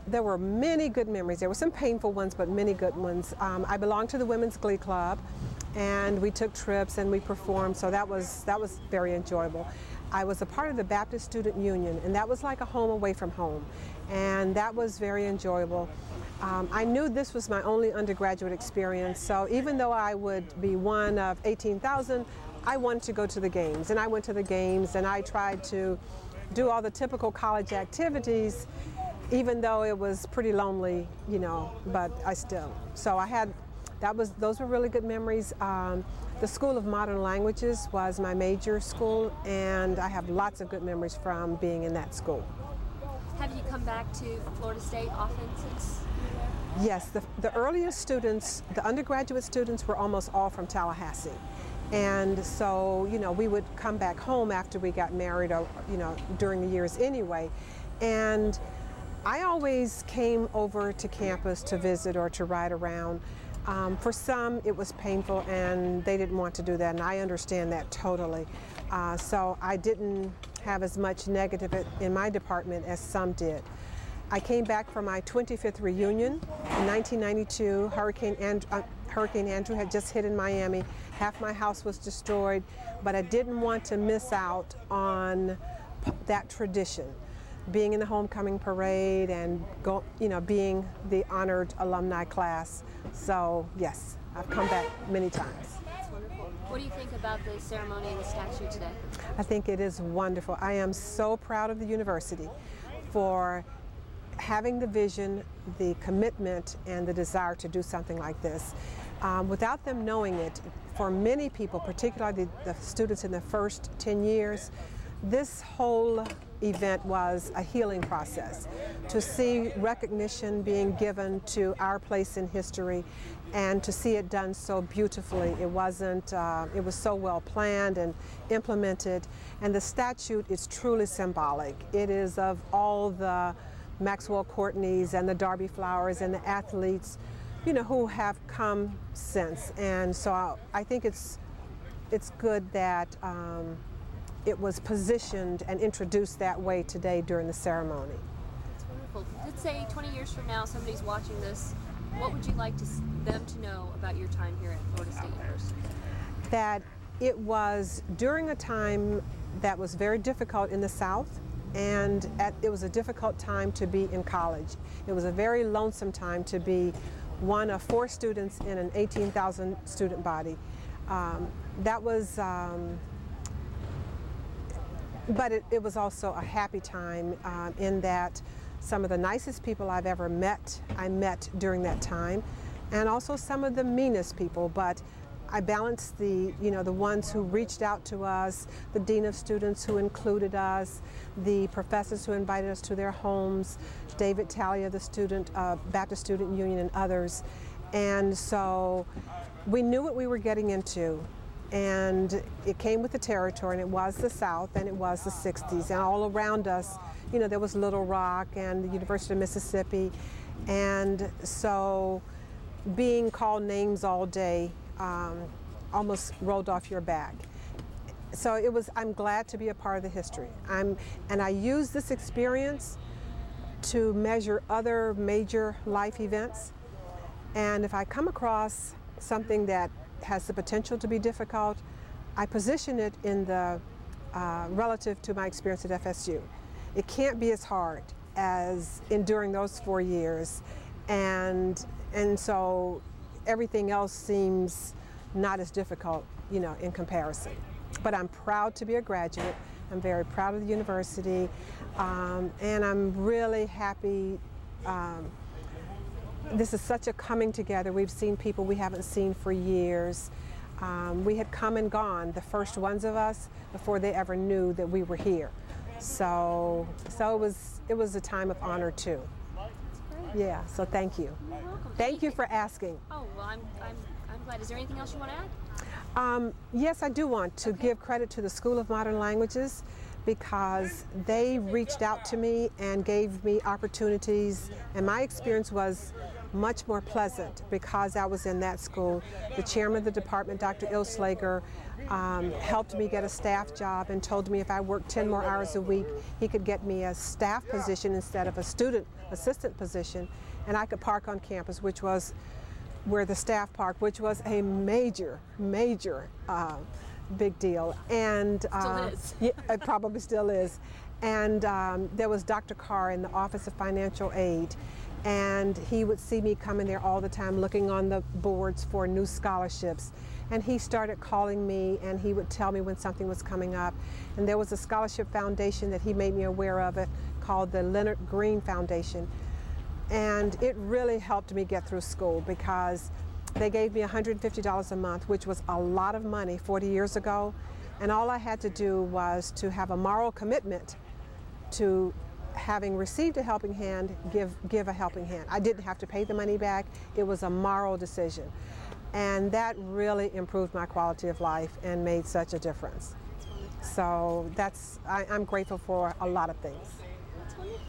There were many good memories. There were some painful ones, but many good ones. I belonged to the Women's Glee Club, and we took trips and we performed, so that was very enjoyable. I was a part of the Baptist Student Union, and that was like a home away from home, and that was very enjoyable. I knew this was my only undergraduate experience, so even though I would be one of 18,000, I wanted to go to the games, and I went to the games, and I tried to do all the typical college activities, even though it was pretty lonely, you know, but I still. So those were really good memories. The School of Modern Languages was my major school, and I have lots of good memories from being in that school. Have you come back to Florida State often since you were there? Yes, the earliest students, the undergraduate students, were almost all from Tallahassee. And so, you know, we would come back home after we got married, or, you know, during the years anyway. And I always came over to campus to visit or to ride around. For some, it was painful and they didn't want to do that, and I understand that totally. So I didn't have as much negative in my department as some did. I came back for my 25th reunion in 1992. Hurricane Andrew had just hit in Miami. Half my house was destroyed, but I didn't want to miss out on that tradition. Being in the homecoming parade and being the honored alumni class. So yes, I've come back many times. That's wonderful. What do you think about the ceremony and the statue today? I think it is wonderful. I am so proud of the university for having the vision, the commitment, and the desire to do something like this. Without them knowing it, for many people, particularly the students in the first 10 years, this whole event was a healing process. To see recognition being given to our place in history and to see it done so beautifully. It was so well planned and implemented, and the statue is truly symbolic. It is of all the Maxwell Courtneys and the Darby Flowers and the athletes, you know, who have come since. And so I think it's good that it was positioned and introduced that way today during the ceremony. That's wonderful. Let's say 20 years from now somebody's watching this, what would you like them to know about your time here at Florida State University? That it was during a time that was very difficult in the South, and it was a difficult time to be in college. It was a very lonesome time to be one of 4 students in an 18,000 student body. But it was also a happy time in that some of the nicest people I've ever met, I met during that time, and also some of the meanest people. But I balanced the ones who reached out to us, the dean of students who included us, the professors who invited us to their homes, David Talia, the Baptist Student Union, and others. And so we knew what we were getting into. And it came with the territory, and it was the South, and it was the 60s. And all around us, you know, there was Little Rock and the University of Mississippi. And so being called names all day almost rolled off your back. So I'm glad to be a part of the history. And I use this experience to measure other major life events. And if I come across something that has the potential to be difficult, I position it in the relative to my experience at FSU. It can't be as hard as enduring those 4 years, and so everything else seems not as difficult, you know, in comparison. But I'm proud to be a graduate. I'm very proud of the university, and I'm really happy. This is such a coming together. We've seen people we haven't seen for years. We had come and gone, the first ones of us, before they ever knew that we were here. So it was a time of honor too. That's great. Yeah. So thank you. You're welcome. Thank you for asking. Oh well, I'm glad. Is there anything else you want to add? Yes, I do want to give credit to the School of Modern Languages, because they reached out to me and gave me opportunities, and my experience was much more pleasant because I was in that school. The chairman of the department, Dr. Ilslager, helped me get a staff job and told me if I worked 10 more hours a week, he could get me a staff position instead of a student assistant position, and I could park on campus, which was where the staff parked, which was a major big deal. And Still is. yeah, it probably still is. And there was Dr. Carr in the Office of Financial Aid, and he would see me coming there all the time looking on the boards for new scholarships. And he started calling me, and he would tell me when something was coming up. And there was a scholarship foundation that he made me aware of it called the Leonard Green Foundation. And it really helped me get through school because they gave me $150 a month, which was a lot of money 40 years ago. And all I had to do was to have a moral commitment to, having received a helping hand, give a helping hand. I didn't have to pay the money back. It was a moral decision. And that really improved my quality of life and made such a difference. So I'm grateful for a lot of things. That's wonderful.